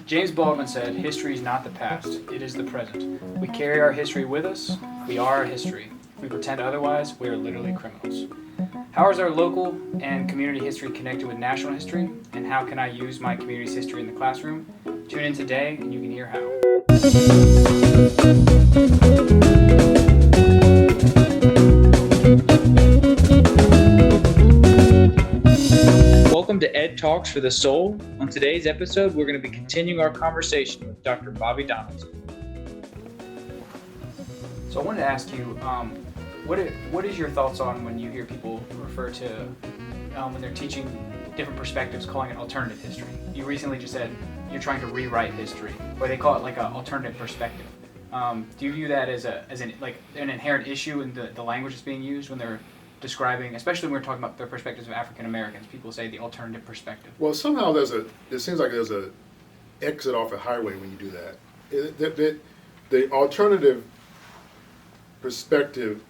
James Baldwin said, "History is not the past, it is the present. We carry our history with us. We are our history. If we pretend otherwise, we are literally criminals." How is our local and community history connected with national history? And how can I use my community's history in the classroom? Tune in today and you can hear how. Welcome to Ed Talks for the Soul. On today's episode, we're going to be continuing our conversation with Dr. Bobby Donaldson. So I wanted to ask you, what is your thoughts on when you hear people refer to, when they're teaching different perspectives, calling it alternative history? You recently just said you're trying to rewrite history, or they call it like an alternative perspective. Do you view that as an inherent issue in the language that's being used when they're describing, especially when we're talking about the perspectives of African Americans? People say the alternative perspective. Well, somehow it seems like there's a exit off a highway when you do that. The alternative perspective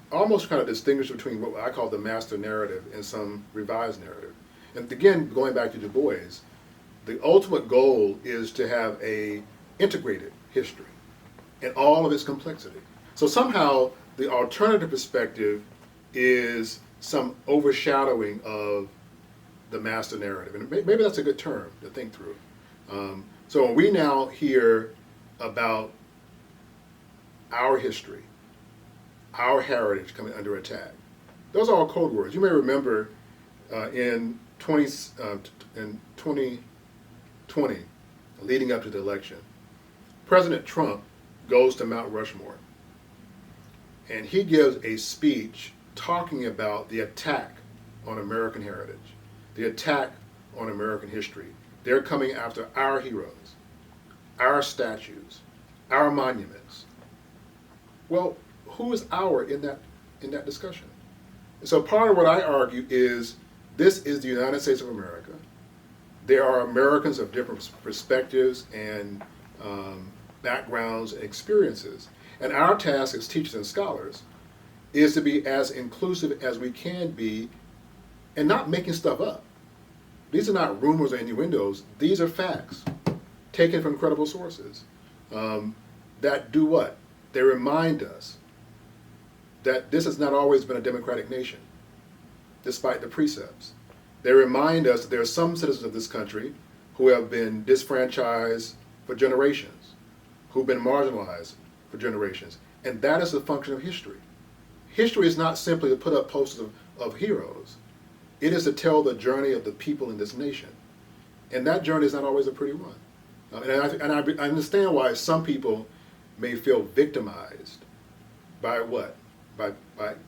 almost kind of distinguishes between what I call the master narrative and some revised narrative. And again, going back to Du Bois, the ultimate goal is to have a integrated history in all of its complexity. So somehow the alternative perspective is some overshadowing of the master narrative. And maybe that's a good term to think through. So when we now hear about our history, our heritage coming under attack, those are all code words. You may remember in 2020, leading up to the election, President Trump goes to Mount Rushmore and he gives a speech talking about the attack on American heritage, the attack on American history. They're coming after our heroes, our statues, our monuments. Well, who is our in that discussion? So part of what I argue is this is the United States of America. There are Americans of different perspectives and backgrounds and experiences. And our task as teachers and scholars is to be as inclusive as we can be and not making stuff up. These are not rumors or innuendos. These are facts taken from credible sources that do what? They remind us that this has not always been a democratic nation, despite the precepts. They remind us that there are some citizens of this country who have been disfranchised for generations, who've been marginalized for generations. And that is the function of history. History is not simply to put up posters of heroes. It is to tell the journey of the people in this nation. And that journey is not always a pretty one. And I understand why some people may feel victimized by what? By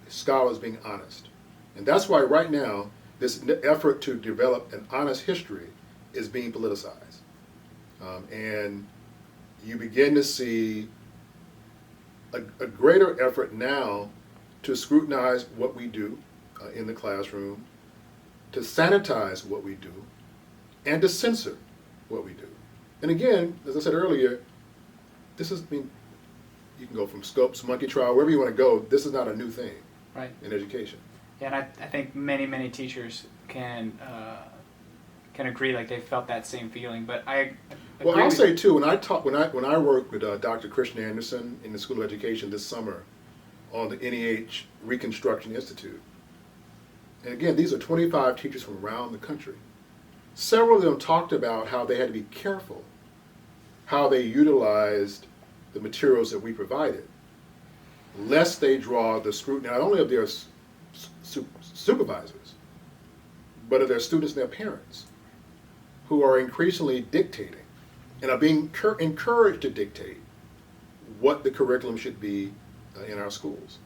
scholars being honest. And that's why right now, this effort to develop an honest history is being politicized. And you begin to see a greater effort now to scrutinize what we do in the classroom, to sanitize what we do, and to censor what we do. And again, as I said earlier, this is, you can go from Scopes, Monkey Trial, wherever you want to go, this is not a new thing in education. Yeah, and I think many teachers can agree, like they felt that same feeling. But Well, I'll say too, when I worked with Dr. Christian Anderson in the School of Education this summer on the NEH Reconstruction Institute, and again, these are 25 teachers from around the country. Several of them talked about how they had to be careful how they utilized the materials that we provided, lest they draw the scrutiny not only of their supervisors, but of their students and their parents, who are increasingly dictating and are being encouraged to dictate what the curriculum should be in our schools.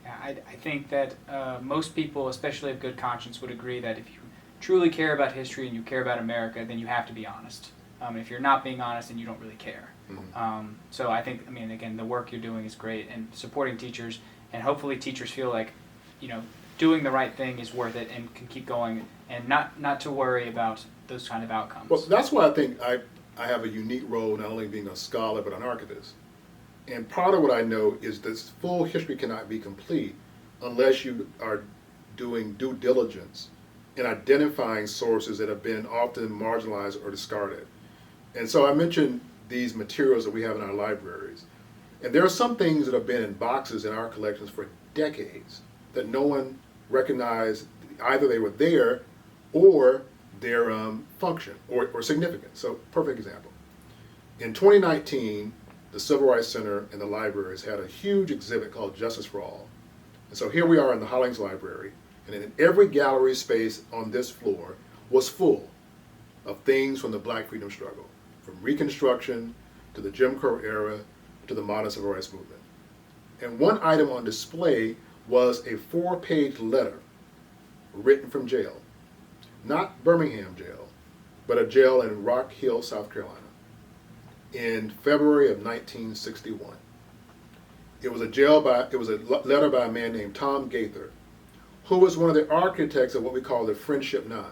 I think that most people, especially of good conscience, would agree that if you truly care about history and you care about America, then you have to be honest. If you're not being honest, then you don't really care. Mm-hmm. So I think, again, the work you're doing is great, and supporting teachers, and hopefully teachers feel like, doing the right thing is worth it and can keep going, and not to worry about those kind of outcomes. Well, that's why I think I have a unique role, not only being a scholar, but an archivist. And part of what I know is this full history cannot be complete unless you are doing due diligence in identifying sources that have been often marginalized or discarded. And so I mentioned these materials that we have in our libraries. And there are some things that have been in boxes in our collections for decades that no one recognized either they were there or their function or significance. So, perfect example. In 2019, the Civil Rights Center and the libraries had a huge exhibit called Justice for All. And so here we are in the Hollings Library, and in every gallery space on this floor was full of things from the Black freedom struggle, from Reconstruction to the Jim Crow era to the modern civil rights movement. And one item on display was a 4-page letter written from jail. Not Birmingham jail, but a jail in Rock Hill, South Carolina, in February of 1961. It was a letter by a man named Tom Gaither, who was one of the architects of what we call the Friendship Nine,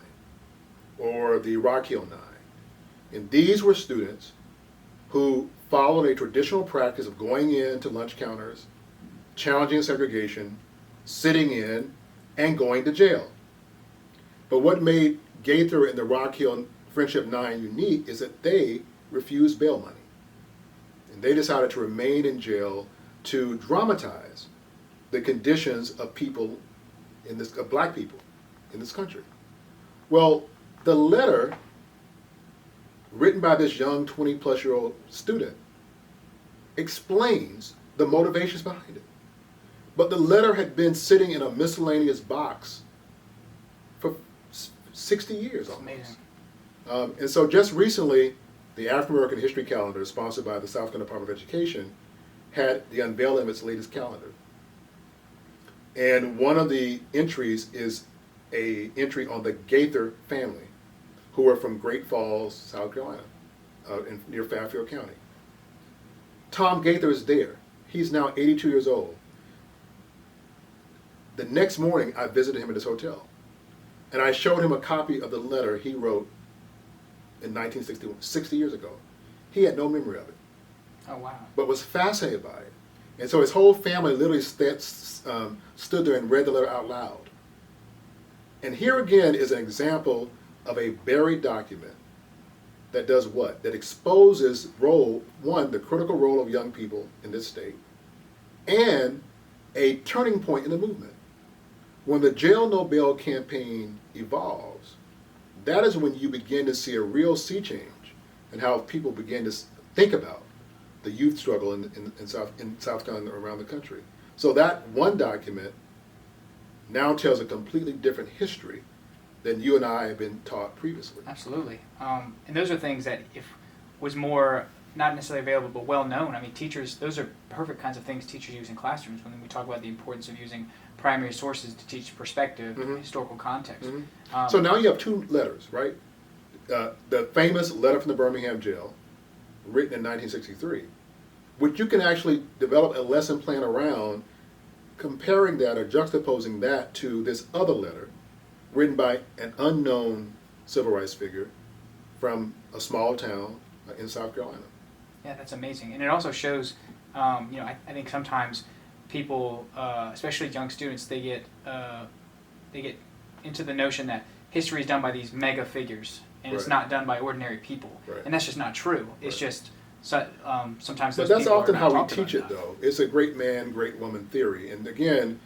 or the Rock Hill Nine. And these were students who followed a traditional practice of going into lunch counters, challenging segregation, sitting in, and going to jail. But what made Gaither and the Rock Hill Friendship Nine unique is that they refused bail money. And they decided to remain in jail to dramatize the conditions of people of black people in this country. Well, the letter written by this young 20-plus-year-old student explains the motivations behind it. But the letter had been sitting in a miscellaneous box for 60 years almost. Amazing. And so just recently, the African American History Calendar, sponsored by the South Carolina Department of Education, had the unveiling of its latest calendar. And one of the entries is an entry on the Gaither family, who are from Great Falls, South Carolina, near Fairfield County. Tom Gaither is there. He's now 82 years old. The next morning, I visited him at his hotel, and I showed him a copy of the letter he wrote in 1961, 60 years ago. He had no memory of it. Oh, wow. But was fascinated by it. And so his whole family literally stood there and read the letter out loud. And here again is an example of a buried document that does what? That exposes the critical role of young people in this state, and a turning point in the movement. When the Jail No Bail campaign evolves, that is when you begin to see a real sea change in how people begin to think about the youth struggle in South Carolina around the country. So that one document now tells a completely different history than you and I have been taught previously. Absolutely. And those are things that if was more not necessarily available but well known. I mean, teachers, those are perfect kinds of things teachers use in classrooms when we talk about the importance of using primary sources to teach perspective, historical context. So now you have two letters, right? The famous letter from the Birmingham jail, written in 1963, which you can actually develop a lesson plan around, comparing that or juxtaposing that to this other letter written by an unknown civil rights figure from a small town in South Carolina. Yeah, that's amazing. And it also shows, I think sometimes people, especially young students, they get into the notion that history is done by these mega figures, and it's not done by ordinary people. Right. And that's just not true. It's just sometimes those But that's people often are not how we talked teach about it, enough. though. It's a great man, great woman theory. And again,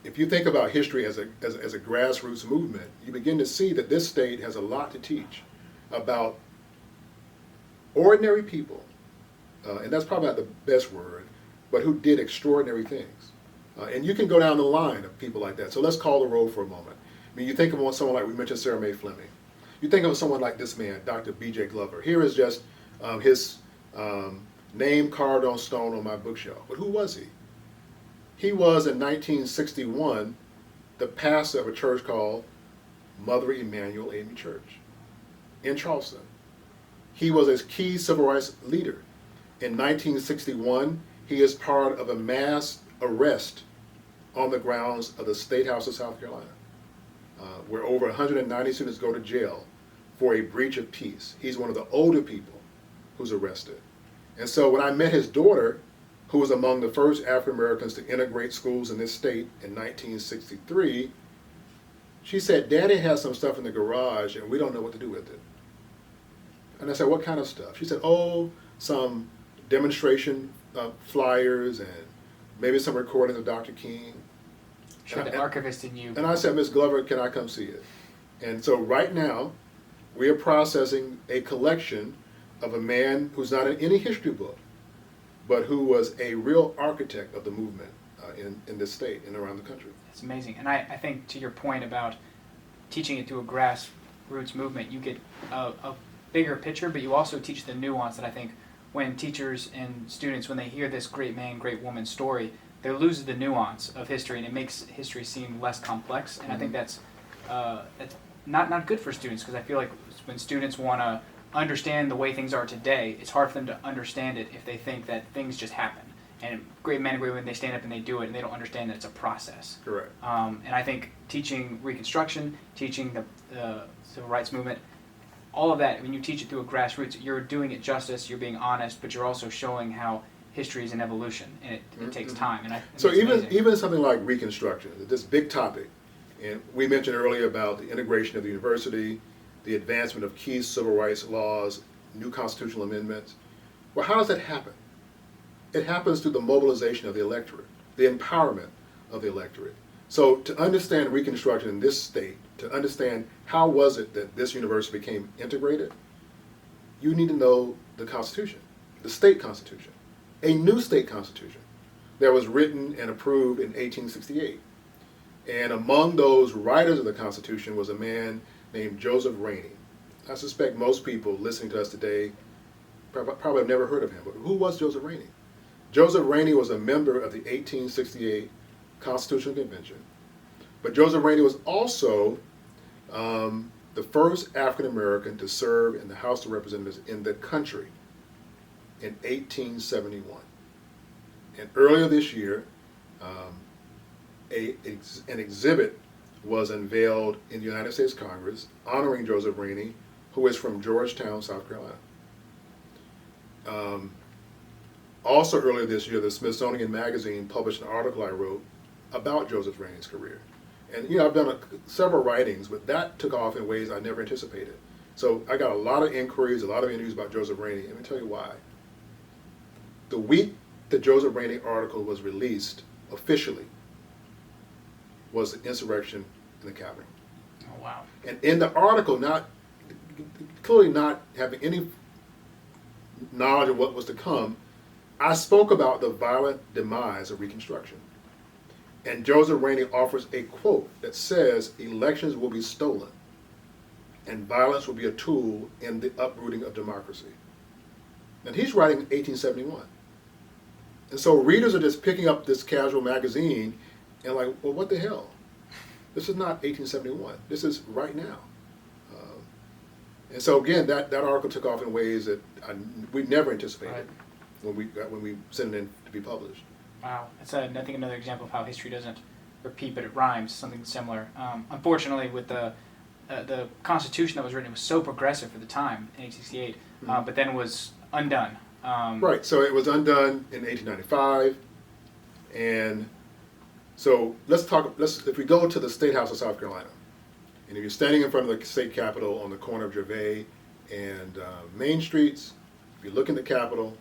if you think about history as a grassroots movement, you begin to see that this state has a lot to teach about ordinary people, and that's probably not the best word, but who did extraordinary things. And you can go down the line of people like that. So let's call the roll for a moment. I mean, you think of someone like, we mentioned Sarah Mae Fleming. You think of someone like this man, Dr. B.J. Glover. Here is just his name carved on stone on my bookshelf. But who was he? He was, in 1961, the pastor of a church called Mother Emanuel AME Church in Charleston. He was a key civil rights leader. In 1961, he is part of a mass arrest on the grounds of the State House of South Carolina, where over 190 students go to jail for a breach of peace. He's one of the older people who's arrested. And so when I met his daughter, who was among the first African Americans to integrate schools in this state in 1963, She said, Daddy has some stuff in the garage and we don't know what to do with it. And I said, what kind of stuff? She said, oh, some demonstration flyers and maybe some recordings of Dr. King. Sure, the archivist in you. And I said, Miss Glover, can I come see it? And so right now, we are processing a collection of a man who's not in any history book, but who was a real architect of the movement in this state and around the country. It's amazing. And I think to your point about teaching it through a grassroots movement, you get a bigger picture, but you also teach the nuance that I think when teachers and students, when they hear this great man, great woman story, they lose the nuance of history, and it makes history seem less complex. And I think that's not good for students, because I feel like when students want to understand the way things are today, it's hard for them to understand it if they think that things just happen. And great men and great women, they stand up and they do it, and they don't understand that it's a process. Correct. And I think teaching Reconstruction, teaching the Civil Rights Movement, all of that, when you teach it through a grassroots, you're doing it justice, you're being honest, but you're also showing how history is an evolution, and it takes time. And so even something like Reconstruction, this big topic, and we mentioned earlier about the integration of the university, the advancement of key civil rights laws, new constitutional amendments. Well, how does that happen? It happens through the mobilization of the electorate, the empowerment of the electorate. So to understand Reconstruction in this state, to understand how was it that this university became integrated, you need to know the Constitution, the state constitution, a new state constitution that was written and approved in 1868. And among those writers of the Constitution was a man named Joseph Rainey. I suspect most people listening to us today probably have never heard of him, but who was Joseph Rainey? Joseph Rainey was a member of the 1868 Constitutional Convention, but Joseph Rainey was also the first African American to serve in the House of Representatives in the country in 1871. And earlier this year, an exhibit was unveiled in the United States Congress honoring Joseph Rainey, who is from Georgetown, South Carolina. Also earlier this year, the Smithsonian Magazine published an article I wrote about Joseph Rainey's career. And I've done several writings, but that took off in ways I never anticipated. So I got a lot of inquiries, a lot of interviews about Joseph Rainey. Let me tell you why. The week the Joseph Rainey article was released officially was the insurrection in the Capitol. Oh, wow. And in the article, clearly not having any knowledge of what was to come, I spoke about the violent demise of Reconstruction. And Joseph Rainey offers a quote that says, elections will be stolen and violence will be a tool in the uprooting of democracy. And he's writing in 1871. And so readers are just picking up this casual magazine and like, well, what the hell? This is not 1871. This is right now. And so again, that article took off in ways that we never anticipated when we sent it in to be published. Wow, that's I think another example of how history doesn't repeat, but it rhymes, something similar. Unfortunately, with the Constitution that was written, it was so progressive for the time in 1868, but then was undone. Right, so it was undone in 1895, and so if we go to the State House of South Carolina, and if you're standing in front of the state capitol on the corner of Gervais and Main Streets, if you look in the Capitol,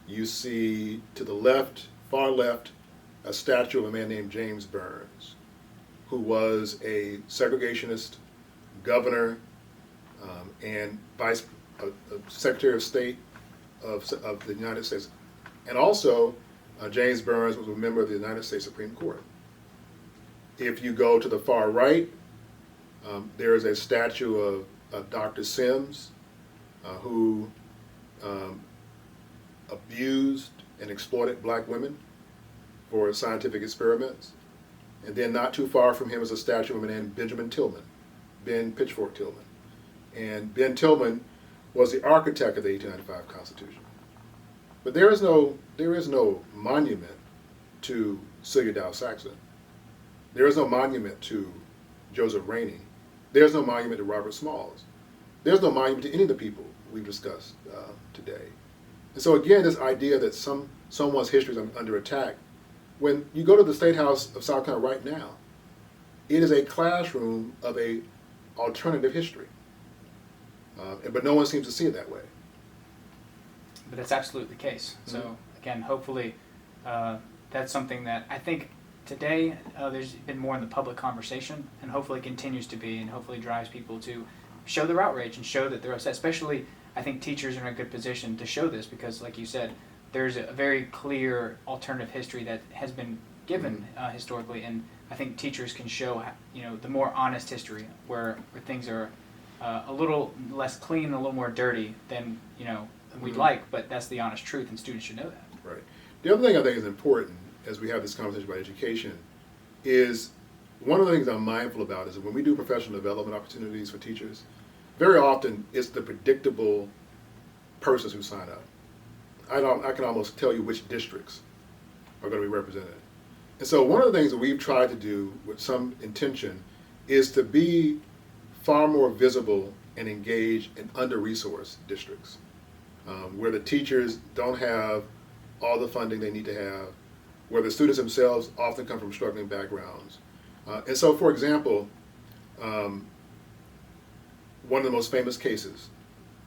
you see to the left, far left, a statue of a man named James Burns, who was a segregationist governor and Secretary of State of the United States. And also, James Burns was a member of the United States Supreme Court. If you go to the far right, there is a statue of Dr. Sims, who abused and exploited black women for scientific experiments. And then not too far from him is a statue of a man named Benjamin Tillman, Ben Pitchfork Tillman. And Ben Tillman was the architect of the 1895 Constitution. But there is no monument to Celia Dow Saxon. There is no monument to Joseph Rainey. There's no monument to Robert Smalls. There's no monument to any of the people we've discussed today. And so again, this idea that someone's history is under attack, when you go to the State House of South Carolina right now, it is a classroom of a alternative history. But no one seems to see it that way. But that's absolutely the case. Mm-hmm. So again, hopefully that's something that I think today there's been more in the public conversation, and hopefully continues to be, and hopefully drives people to show their outrage and show that they're upset. Especially, I think teachers are in a good position to show this because, like you said, there's a very clear alternative history that has been given historically, and I think teachers can show, the more honest history where things are a little less clean, a little more dirty than we'd like, but that's the honest truth, and students should know that. Right. The other thing I think is important as we have this conversation about education is one of the things I'm mindful about is that when we do professional development opportunities for teachers, very often it's the predictable persons who sign up. I can almost tell you which districts are going to be represented. And so one of the things that we've tried to do with some intention is to be far more visible and engaged in under-resourced districts, where the teachers don't have all the funding they need to have, where the students themselves often come from struggling backgrounds. And so, for example, one of the most famous cases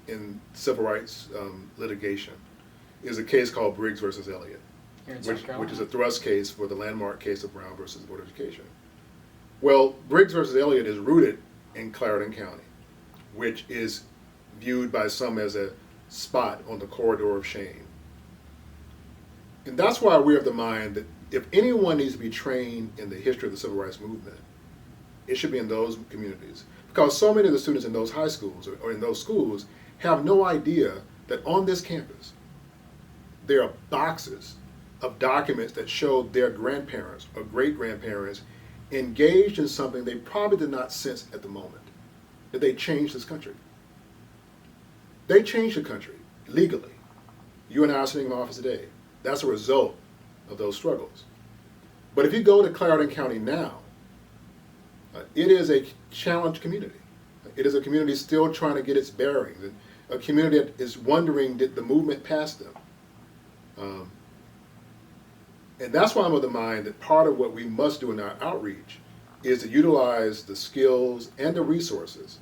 in civil rights litigation is a case called Briggs versus Elliott, Here in South Carolina. which is a thrust case for the landmark case of Brown versus Board of Education. Well, Briggs versus Elliott is rooted in Clarendon County, which is viewed by some as a spot on the corridor of shame. And that's why we're of the mind that if anyone needs to be trained in the history of the civil rights movement, it should be in those communities. Because so many of the students in those high schools or in those schools have no idea that on this campus, there are boxes of documents that show their grandparents or great-grandparents engaged in something they probably did not sense at the moment, that they changed this country. They changed the country legally. You and I are sitting in my office today. That's a result of those struggles. But if you go to Clarendon County now, it is a challenged community. It is a community still trying to get its bearings, and a community that is wondering, did the movement pass them? And that's why I'm of the mind that part of what we must do in our outreach is to utilize the skills and the resources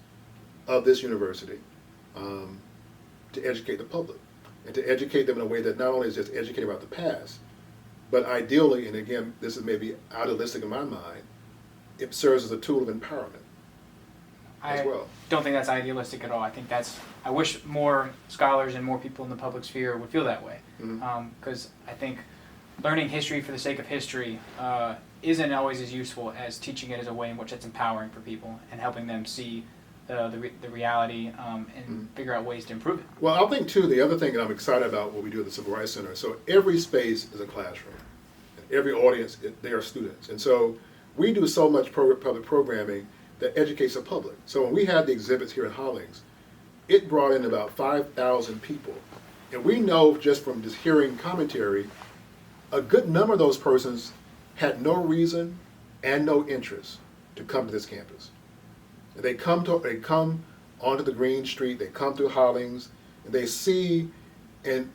of this university to educate the public, and to educate them in a way that not only is just educating about the past, but ideally, and again, this is maybe idealistic in my mind, it serves as a tool of empowerment as well. I don't think that's idealistic at all. I think I wish more scholars and more people in the public sphere would feel that way. Because I think learning history for the sake of history isn't always as useful as teaching it as a way in which it's empowering for people and helping them see the reality and figure out ways to improve it. Well, I think too, the other thing that I'm excited about what we do at the Civil Rights Center, so every space is a classroom. Every audience, they are students. And so we do so much public programming that educates the public. So when we had the exhibits here in Hollings, it brought in about 5,000 people. And we know just from just hearing commentary, a good number of those persons had no reason and no interest to come to this campus. They come onto the Green Street, they come through Hollings, and they see, and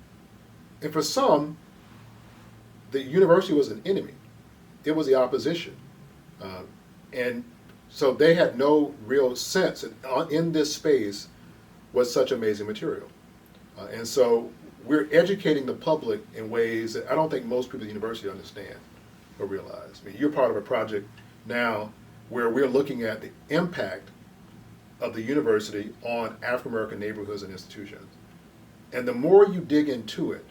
for some, the university was an enemy. It was the opposition. And so they had no real sense that in this space was such amazing material. And so we're educating the public in ways that I don't think most people at the university understand or realize. I mean, you're part of a project now where we're looking at the impact of the university on African American neighborhoods and institutions. And the more you dig into it,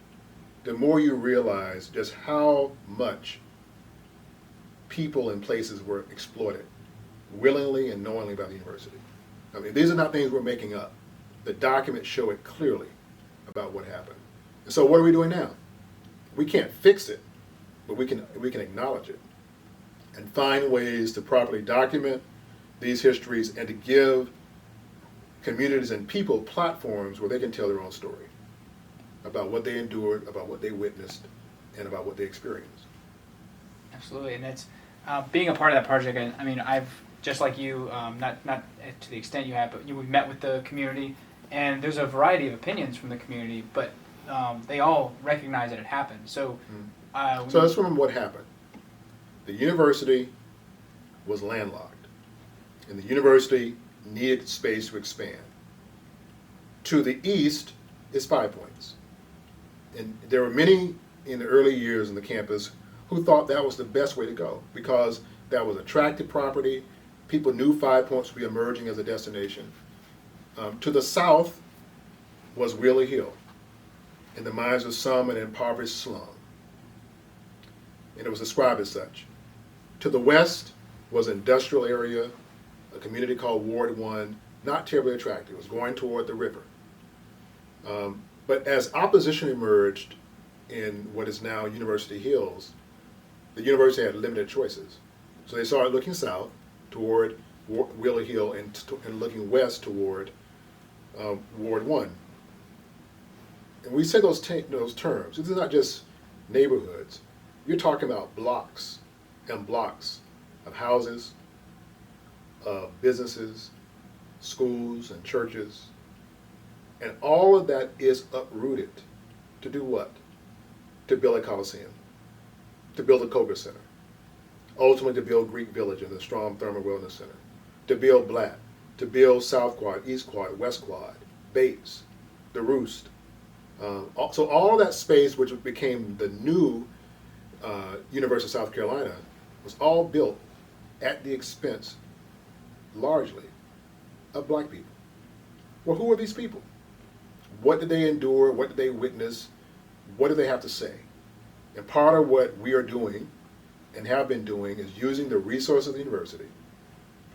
the more you realize just how much people and places were exploited willingly and knowingly by the university. I mean, these are not things we're making up. The documents show it clearly about what happened. And so what are we doing now? We can't fix it, but we can acknowledge it and find ways to properly document these histories and to give communities and people platforms where they can tell their own story about what they endured, about what they witnessed, and about what they experienced. Absolutely, and it's being a part of that project. I mean, I've just like you, not to the extent you have, but we've met with the community, and there's a variety of opinions from the community, but they all recognize that it happened. So, so let's remember what happened. The university was landlocked, and the university needed space to expand. To the east is Five Points. And there were many in the early years on the campus who thought that was the best way to go because that was attractive property. People knew Five Points would be emerging as a destination. To the south was Wheeler Hill, in the minds of some an impoverished slum. And it was described as such. To the west was an industrial area, a community called Ward 1, not terribly attractive. It was going toward the river. But as opposition emerged in what is now University Hills, the university had limited choices. So they started looking south toward Wheeler Hill and looking west toward Ward 1. And we say those terms. This is not just neighborhoods. You're talking about blocks and blocks of houses, of businesses, schools, and churches. And all of that is uprooted to do what? To build a Coliseum, to build a Cobra Center, ultimately to build Greek Village and the Strom Thermal Wellness Center, to build Blatt, to build South Quad, East Quad, West Quad, Bates, the Roost. So all that space, which became the new University of South Carolina, was all built at the expense, largely, of black people. Well, who are these people? What did they endure? What did they witness? What do they have to say? And part of what we are doing and have been doing is using the resources of the university,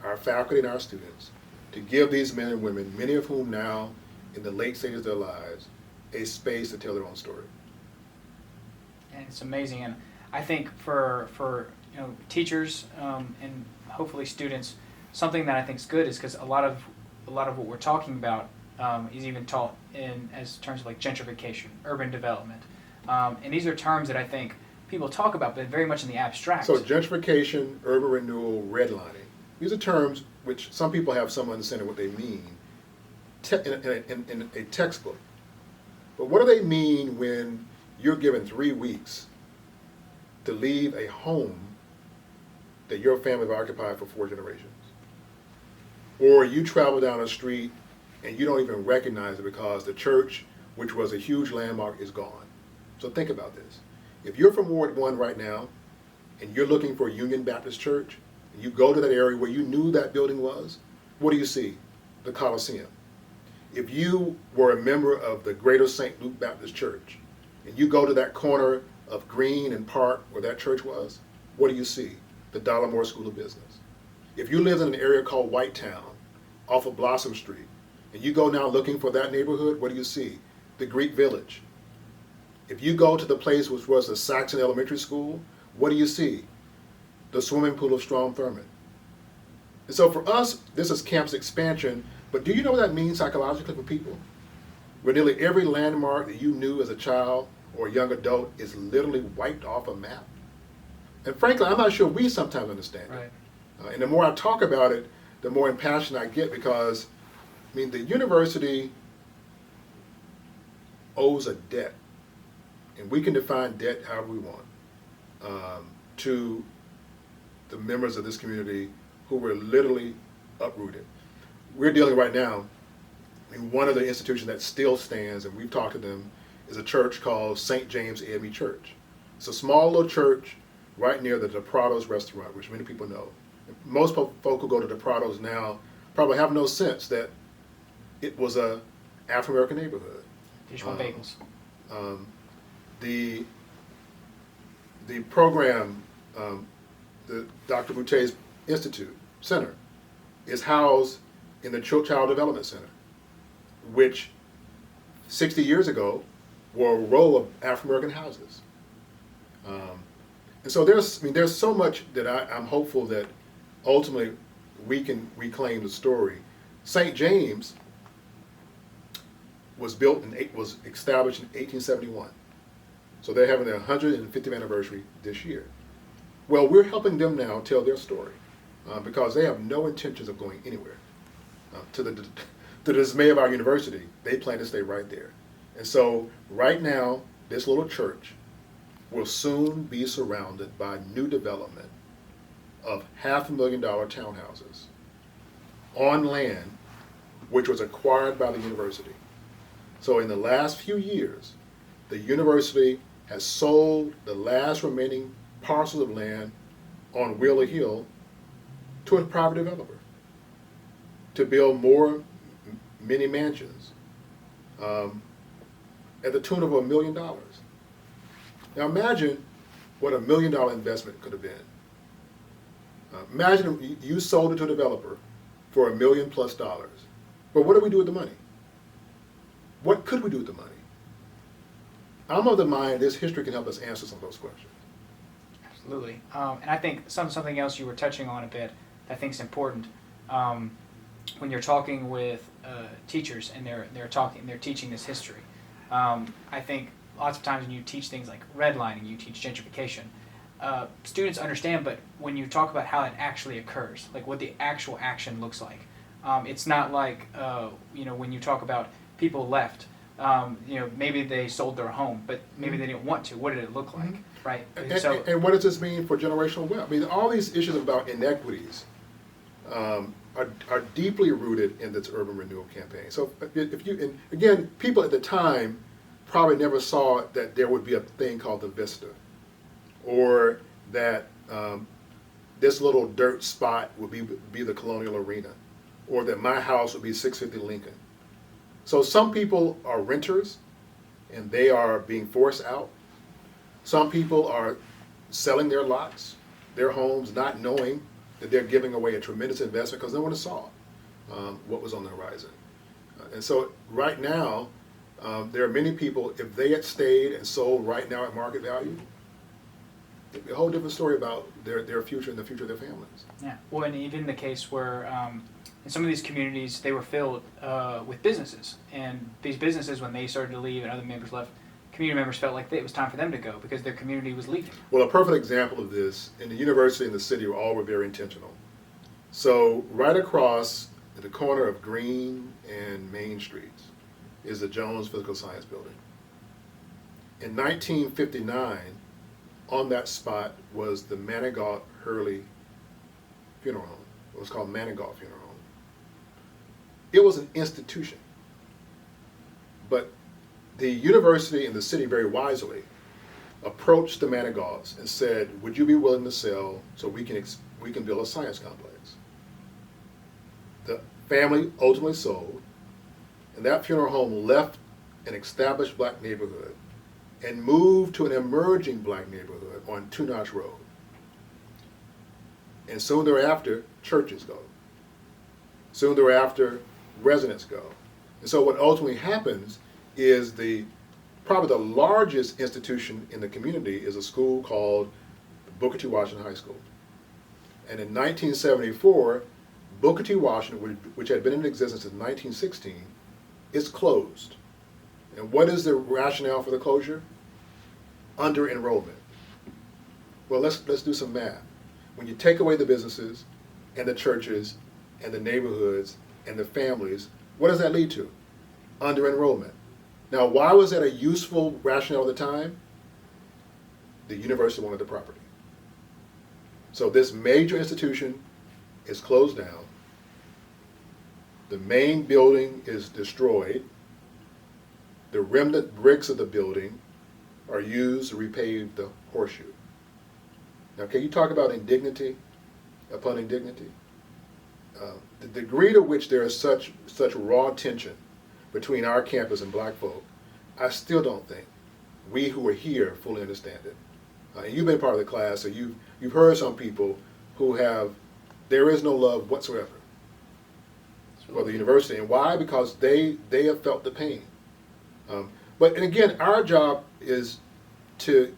our faculty and our students, to give these men and women, many of whom now in the late stages of their lives, a space to tell their own story. And it's amazing, and I think for teachers and hopefully students, something that I think is good is because a lot of what we're talking about is even taught in as terms of like gentrification, urban development, and these are terms that I think people talk about, but very much in the abstract. So gentrification, urban renewal, redlining, these are terms which some people have some understanding what they mean in a textbook. But what do they mean when you're given 3 weeks to leave a home that your family have occupied for 4 generations? Or you travel down a street and you don't even recognize it because the church, which was a huge landmark, is gone. So think about this. If you're from Ward 1 right now and you're looking for Union Baptist Church, and you go to that area where you knew that building was, what do you see? The Coliseum. If you were a member of the Greater St. Luke Baptist Church, and you go to that corner of Green and Park where that church was, what do you see? The Dollamore School of Business. If you live in an area called Whitetown, off of Blossom Street, and you go now looking for that neighborhood, what do you see? The Greek Village. If you go to the place which was the Saxon Elementary School, what do you see? The swimming pool of Strom Thurmond. And so for us, this is campus expansion, but do you know what that means psychologically for people? Where nearly every landmark that you knew as a child or a young adult is literally wiped off a map. And frankly, I'm not sure we sometimes understand it. Right. And the more I talk about it, the more impassioned I get because, I mean, the university owes a debt, and we can define debt however we want, to the members of this community who were literally uprooted. We're dealing right now, I mean, one of the institutions that still stands, and we've talked to them, is a church called St. James AME Church. It's a small little church right near the DePrados restaurant, which many people know. Most folk who go to DePrados now probably have no sense that it was a African-American neighborhood. Dish one bagels. The program, the Dr. Boutte's Institute Center, is housed in the Child Development Center, which 60 years ago were a row of African-American houses. And so there's so much that I'm hopeful that ultimately we can reclaim the story. St. James was established in 1871. So they're having their 150th anniversary this year. Well, we're helping them now tell their story because they have no intentions of going anywhere. To the dismay of our university, they plan to stay right there. And so right now, this little church will soon be surrounded by new development of $500,000 townhouses on land which was acquired by the university. So in the last few years, the university has sold the last remaining parcels of land on Wheeler Hill to a private developer to build more mini mansions at the tune of $1 million. Now imagine what $1 million investment could have been. Imagine you sold it to a developer for $1 million+. But what do we do with the money? What could we do with the money? I'm of the mind this history can help us answer some of those questions. Absolutely. And I think something else you were touching on a bit that I think is important. When you're talking with teachers and they're teaching this history, I think lots of times when you teach things like redlining, you teach gentrification, students understand, but when you talk about how it actually occurs, like what the actual action looks like, it's not like when you talk about people left, maybe they sold their home, but maybe they didn't want to. What did it look like, right? And what does this mean for generational wealth? I mean, all these issues about inequities are deeply rooted in this urban renewal campaign. So again, people at the time probably never saw that there would be a thing called the Vista, or that this little dirt spot would be the Colonial Arena, or that my house would be 650 Lincoln. So some people are renters and they are being forced out. Some people are selling their lots, their homes, not knowing that they're giving away a tremendous investment because no one saw what was on the horizon. And so right now, there are many people, if they had stayed and sold right now at market value, it'd be a whole different story about their future and the future of their families. Yeah, well, and even the case where in some of these communities, they were filled with businesses. And these businesses, when they started to leave and other members left, community members felt like it was time for them to go because their community was leaving. Well, a perfect example of this, in the university and the city all were very intentional. So right across at the corner of Green and Main Streets is the Jones Physical Science Building. In 1959, on that spot was the Manigault Hurley Funeral Home. It was called Manigault Funeral Home. It was an institution. But the university and the city very wisely approached the Manigaults and said, would you be willing to sell so we can build a science complex? The family ultimately sold, and that funeral home left an established black neighborhood and moved to an emerging black neighborhood on Two Notch Road. And soon thereafter, churches go. Soon thereafter, residents go. And so what ultimately happens is probably the largest institution in the community is a school called Booker T. Washington High School. And in 1974, Booker T. Washington, which had been in existence since 1916, is closed. And what is the rationale for the closure? Under enrollment. Well, let's do some math. When you take away the businesses and the churches and the neighborhoods and the families, what does that lead to? Under enrollment. Now, why was that a useful rationale at the time? The university wanted the property. So this major institution is closed down. The main building is destroyed. The remnant bricks of the building are used to repave the horseshoe. Now, can you talk about indignity upon indignity? The degree to which there is such raw tension between our campus and black folk, I still don't think we who are here fully understand it. And you've been part of the class, so you've heard some people who there is no love whatsoever for the university. And why? Because they have felt the pain. And again, our job is to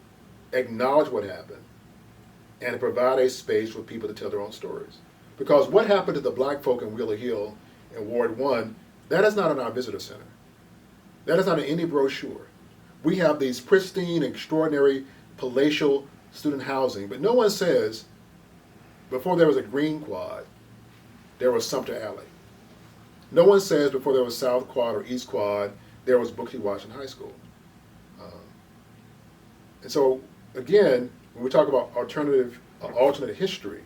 acknowledge what happened and to provide a space for people to tell their own stories. Because what happened to the black folk in Wheeler Hill in Ward 1, that is not in our visitor center. That is not in any brochure. We have these pristine, extraordinary, palatial student housing, but no one says, before there was a Green Quad, there was Sumter Alley. No one says before there was South Quad or East Quad, there was Booker T. Washington High School. And so, again, when we talk about alternate history,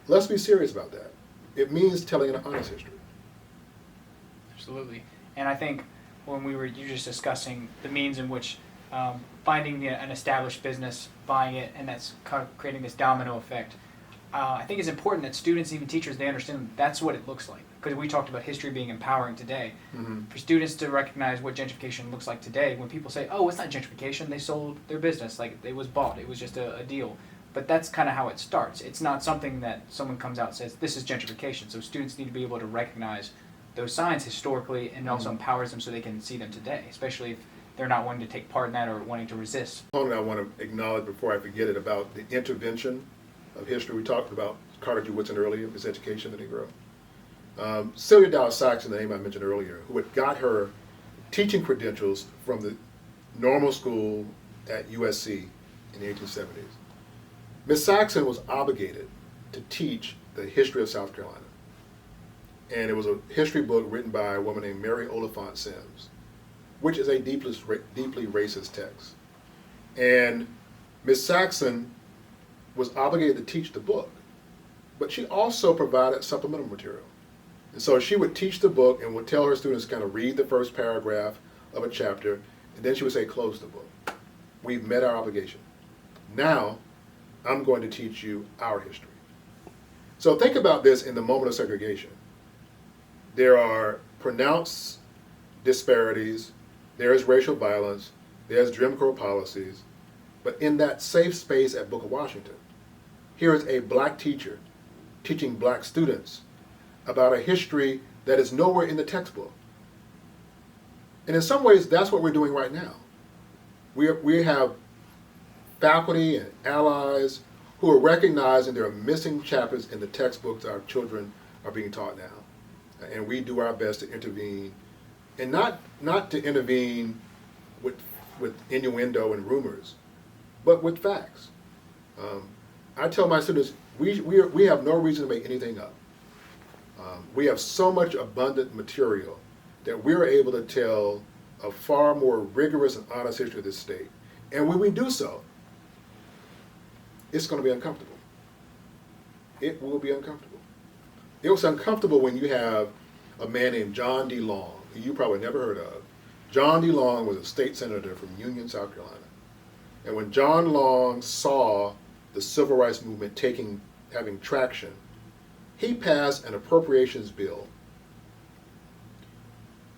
Let's be serious about that. It means telling an honest history. Absolutely. And I think when you were just discussing the means in which finding an established business, buying it, and that's kind of creating this domino effect, I think it's important that students, even teachers, they understand that's what it looks like. Because we talked about history being empowering today. Mm-hmm. For students to recognize what gentrification looks like today, when people say, oh, it's not gentrification, they sold their business, like it was bought, it was just a deal. But that's kind of how it starts. It's not something that someone comes out and says, this is gentrification. So students need to be able to recognize those signs historically, and also empowers them so they can see them today, especially if they're not wanting to take part in that or wanting to resist. One I want to acknowledge before I forget it about the intervention of history. We talked about Carter G. Woodson earlier, his education of the Negro. Celia Dow Saxon, the name I mentioned earlier, who had got her teaching credentials from the normal school at USC in the 1870s. Miss Saxon was obligated to teach the history of South Carolina. And it was a history book written by a woman named Mary Oliphant Sims, which is a deeply racist text. And Miss Saxon was obligated to teach the book, but she also provided supplemental material. And so she would teach the book and would tell her students to kind of read the first paragraph of a chapter, and then she would say, close the book. We've met our obligation. Now, I'm going to teach you our history. So think about this in the moment of segregation. There are pronounced disparities, there is racial violence, there's Jim Crow policies, but in that safe space at Booker Washington, here is a black teacher teaching black students about a history that is nowhere in the textbook. And in some ways, that's what we're doing right now. We have faculty and allies who are recognizing there are missing chapters in the textbooks our children are being taught now. And we do our best to intervene, and not to intervene with innuendo and rumors, but with facts. I tell my students, we have no reason to make anything up. We have so much abundant material that we're able to tell a far more rigorous and honest history of this state. And when we do so, it's going to be uncomfortable. It will be uncomfortable. It was uncomfortable when you have a man named John D. Long, who you probably never heard of. John D. Long was a state senator from Union, South Carolina. And when John Long saw the civil rights movement having traction, he passed an appropriations bill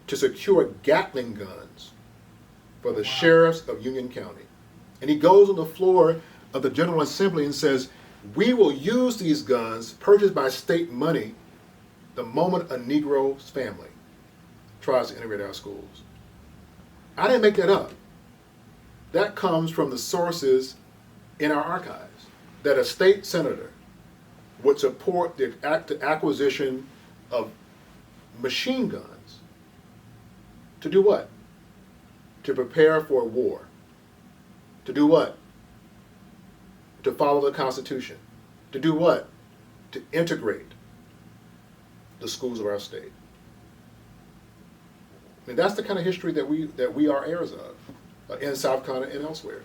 to secure Gatling guns for the sheriffs of Union County. And he goes on the floor of the General Assembly and says, we will use these guns purchased by state money the moment a Negro's family tries to integrate our schools. I didn't make that up. That comes from the sources in our archives, that a state senator would support the acquisition of machine guns to do what? To prepare for war. To do what? To follow the Constitution. To do what? To integrate the schools of our state. I mean, that's the kind of history that we are heirs of in South Carolina and elsewhere.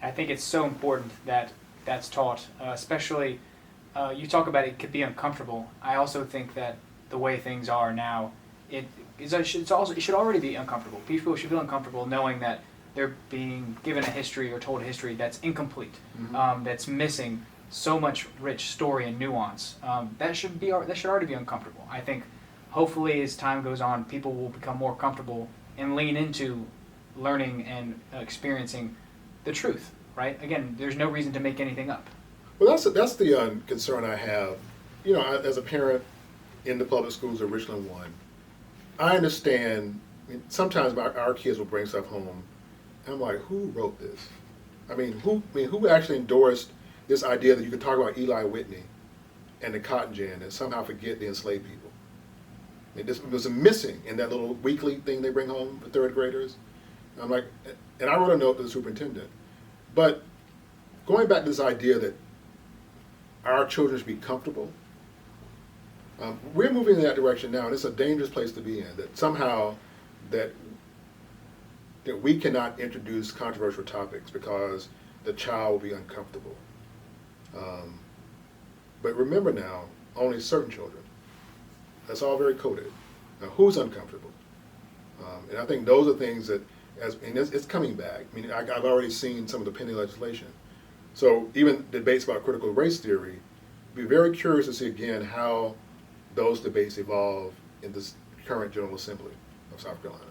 I think it's so important that that's taught, especially you talk about it could be uncomfortable. I also think that the way things are now, it should already be uncomfortable. People should feel uncomfortable knowing that they're being given a history or told a history that's incomplete, that's missing so much rich story and nuance. That should already be uncomfortable. I think hopefully as time goes on, people will become more comfortable and lean into learning and experiencing the truth. Right? Again, there's no reason to make anything up. Well, that's the concern I have. You know, as a parent in the public schools of Richland 1, I understand. I mean, sometimes our kids will bring stuff home, and I'm like, who wrote this? Who actually endorsed this idea that you could talk about Eli Whitney and the cotton gin and somehow forget the enslaved people? I mean, this was missing in that little weekly thing they bring home for third graders. And I'm like, and I wrote a note to the superintendent. But going back to this idea that our children should be comfortable, we're moving in that direction now, and it's a dangerous place to be in, that somehow that we cannot introduce controversial topics because the child will be uncomfortable. But remember now, only certain children. That's all very coded. Now, who's uncomfortable? And I think those are things that, and it's coming back. I mean, I've already seen some of the pending legislation. So even debates about critical race theory, be very curious to see again how those debates evolve in this current General Assembly of South Carolina.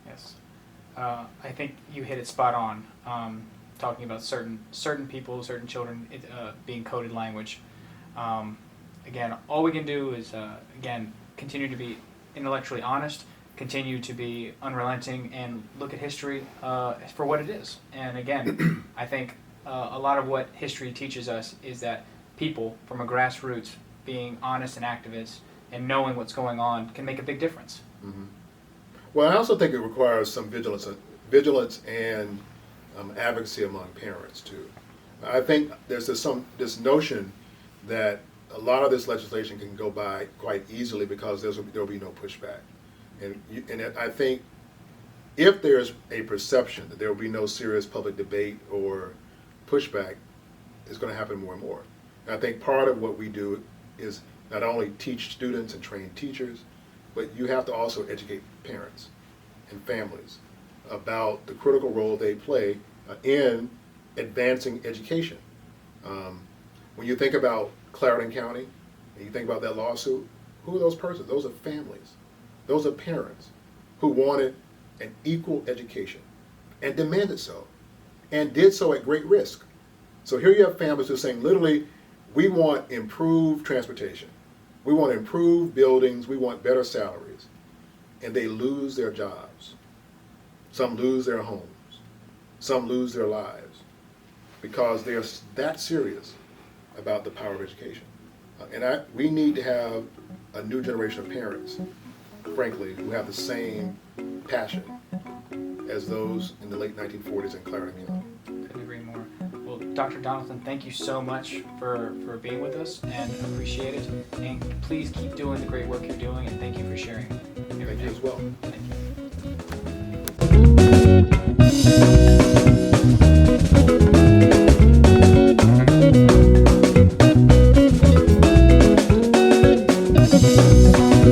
Yes. I think you hit it spot on, talking about certain people, certain children being coded language. Again, all we can do is, again, continue to be intellectually honest, continue to be unrelenting, and look at history for what it is. And again, I think a lot of what history teaches us is that people from a grassroots being honest and activists and knowing what's going on can make a big difference. Mm-hmm. Well, I also think it requires some vigilance and advocacy among parents too. I think there's this notion that a lot of this legislation can go by quite easily because there'll be no pushback, and I think if there's a perception that there will be no serious public debate or pushback, it's going to happen more and more. And I think part of what we do is not only teach students and train teachers, but you have to also educate parents and families about the critical role they play in advancing education. When you think about Clarendon County, and you think about that lawsuit, who are those persons? Those are families. Those are parents who wanted an equal education and demanded so, and did so at great risk. So here you have families who are saying literally, we want improved transportation, we want improved buildings, we want better salaries, and they lose their jobs. Some lose their homes, some lose their lives, because they're that serious about the power of education. And we need to have a new generation of parents, frankly, who have the same passion as those in the late 1940s in Clarendon County. Couldn't agree more. Well, Dr. Donaldson, thank you so much for being with us, and appreciate it. And please keep doing the great work you're doing, and thank you for sharing everything. Thank you as well. Thank you.